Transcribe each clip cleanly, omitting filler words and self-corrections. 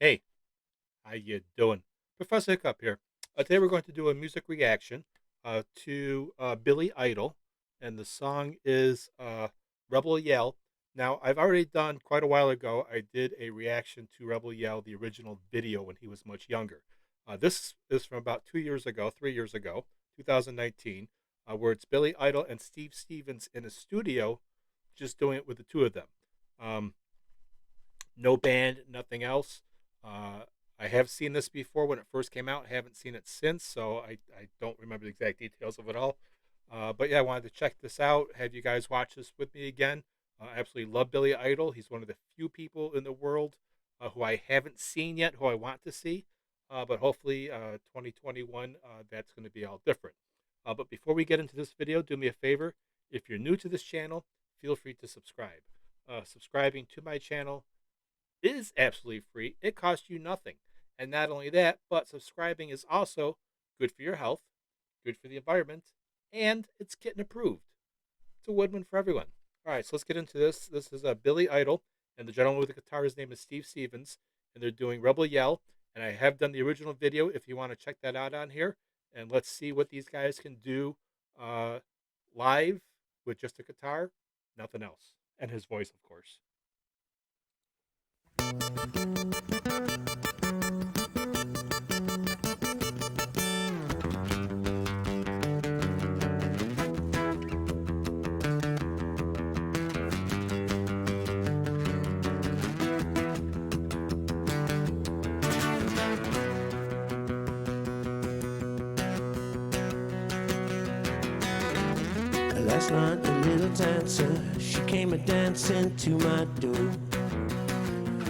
Hey, how you doing? Professor Hiccup here. Today we're going to do a music reaction to Billy Idol, and the song is Rebel Yell. Now, I've already done quite a while ago. I did a reaction to Rebel Yell, the original video when he was much younger. This is from about 2 years ago, 3 years ago, 2019, where it's Billy Idol and Steve Stevens in a studio, just doing it with the two of them. Um, no band, nothing else. Uh, I have seen this before when it first came out. I haven't seen it since, so I don't remember the exact details of it all. But yeah, I wanted to check this out. Have you guys watch this with me again? I absolutely love Billy Idol. He's one of the few people in the world who I haven't seen yet, who I want to see. But hopefully, 2021, that's going to be all different. But before we get into this video, do me a favor. If you're new to this channel, feel free to subscribe. Subscribing to my channel is absolutely free. It costs you nothing. And not only that, but subscribing is also good for your health, good for the environment, and it's getting approved. It's a win-win for everyone. All right, so let's get into this. This is a Billy Idol, and the gentleman with the guitar, his name is Steve Stevens, and they're doing Rebel Yell. And I have done the original video if you want to check that out on here. And let's see what these guys can do live with just a guitar, nothing else, and his voice, of course. Last night the little dancer, she came a-dancing to my door.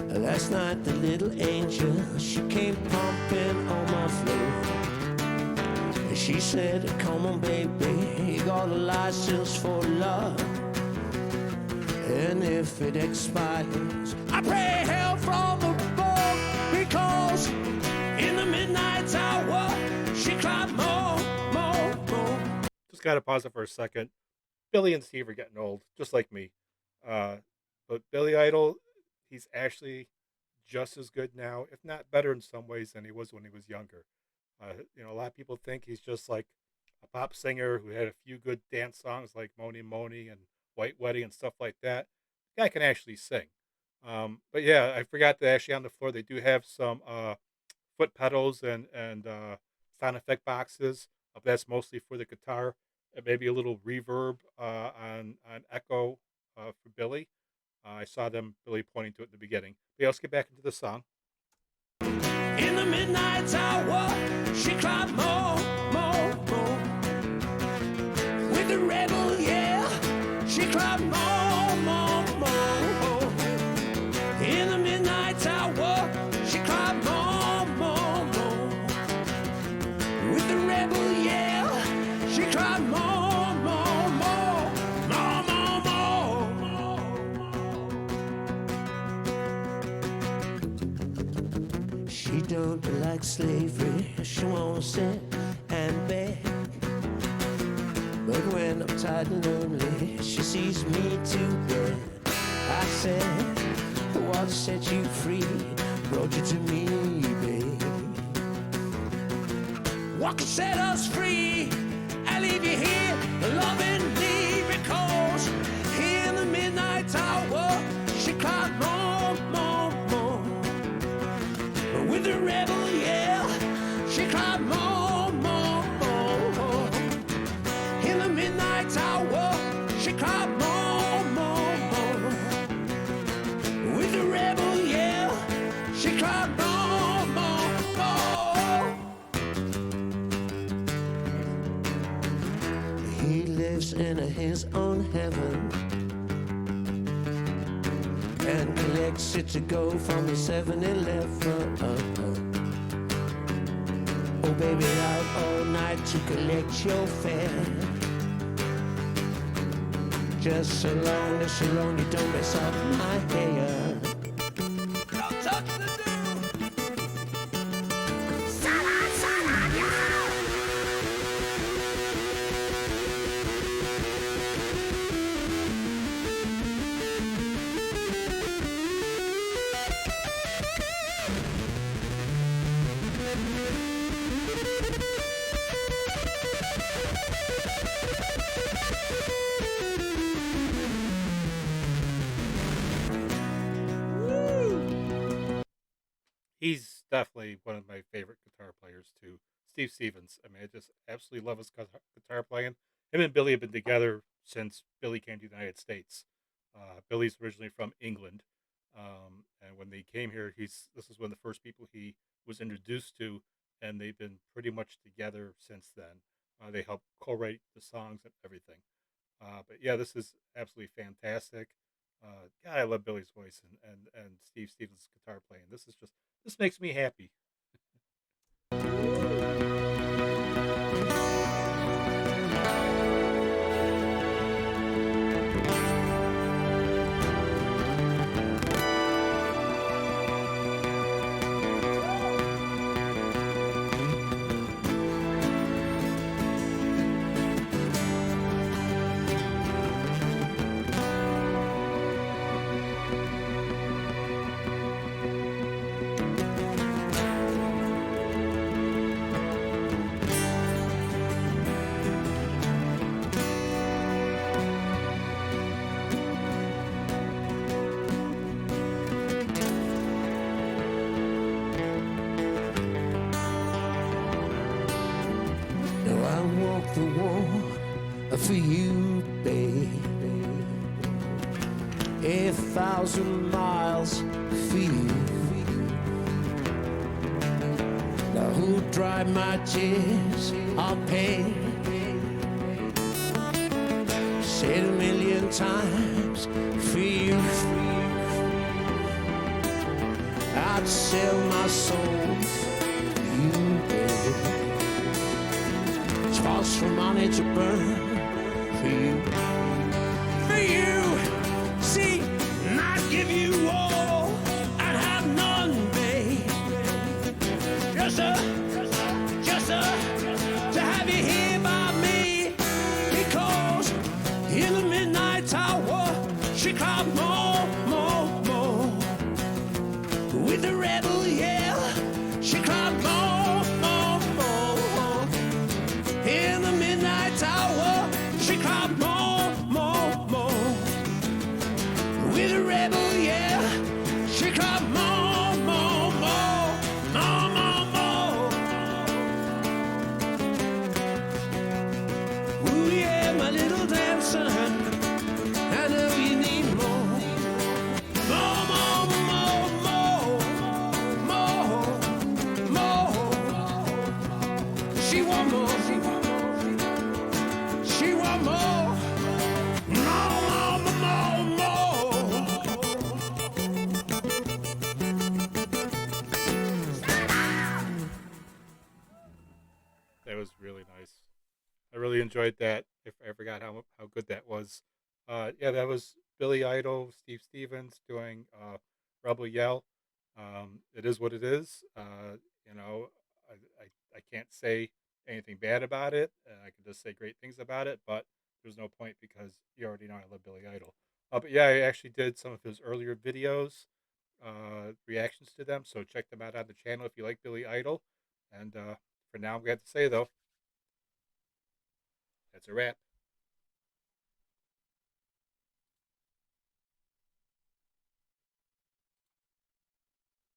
Last night the little angel, she came pumping on my floor. And she said, come on baby, you got a license for love. And if it expires, I pray hell from above. Because in the midnight hour, she cried more. Just got to pause it for a second. Billy and Steve are getting old, just like me. But Billy Idol, he's actually just as good now, if not better in some ways than he was when he was younger. A lot of people think he's just like a pop singer who had a few good dance songs like Moni Moni and White Wedding and stuff like that. The guy can actually sing. But yeah, I forgot that actually on the floor they do have some foot pedals and sound effect boxes. That's mostly for the guitar, and maybe a little reverb on echo for Billy. I saw them really pointing to it in the beginning. But yeah, let's get back into the song. In the midnight hour, she cried more. With the rebel, yeah, she cried more. In the midnight hour, she cried more. With the rebel, yeah, she cried more. She don't like slavery, she won't sit and beg. But when I'm tired and lonely, she sees me to bed. I said, what set you free brought you to me, babe. What can set us free? I leave you here, loving me, because in the midnight hour, she cried more. With the rebel, yeah, she cried more. In the midnight hour, she cried more. With the rebel, yeah, she cried more. He lives in his own heaven and collects it to go from the 7-Eleven. Oh baby, out all night to collect your fare. Just so long you don't mess up my hair. Don't touch the He's definitely one of my favorite guitar players too. Steve Stevens. I mean, I just absolutely love his guitar playing. Him and Billy have been together since Billy came to the United States. Billy's originally from England, and when they came here, he's this is one of the first people he was introduced to, and they've been pretty much together since then. They help co-write the songs and everything. But yeah, this is absolutely fantastic. God, I love Billy's voice and Steve Stevens' guitar playing. This makes me happy. Now I walk the walk for you, babe. 1,000 miles for you. Now who'll dry my tears? I'll pay. Said 1,000,000 times for you. I'd sell my soul for you, baby. Sparks from money to burn for you. For you, see, I'd give you all, I'd have none, babe. Just to have you here by me. Because in the midnight hour, she cried more, more, more. With the rebel yell, she cried more, more, more. In the midnight hour, she cried more, more, more. With a rebel yell, she cried more, more, more, more, more, more. Ooh yeah, my little dancer, I know you need more. More, more, more, more, more, more. She want more. She want more, more, more, more, more. That was really nice. I really enjoyed that. If I forgot how good that was. Yeah, that was Billy Idol, Steve Stevens doing Rebel Yell. It is what it is. You know, I can't say anything bad about it. I can just say great things about it, but there's no point because you already know I love Billy Idol. But yeah, I actually did some of his earlier videos, reactions to them. So check them out on the channel if you like Billy Idol. And for now, I'm glad to say though, that's a wrap.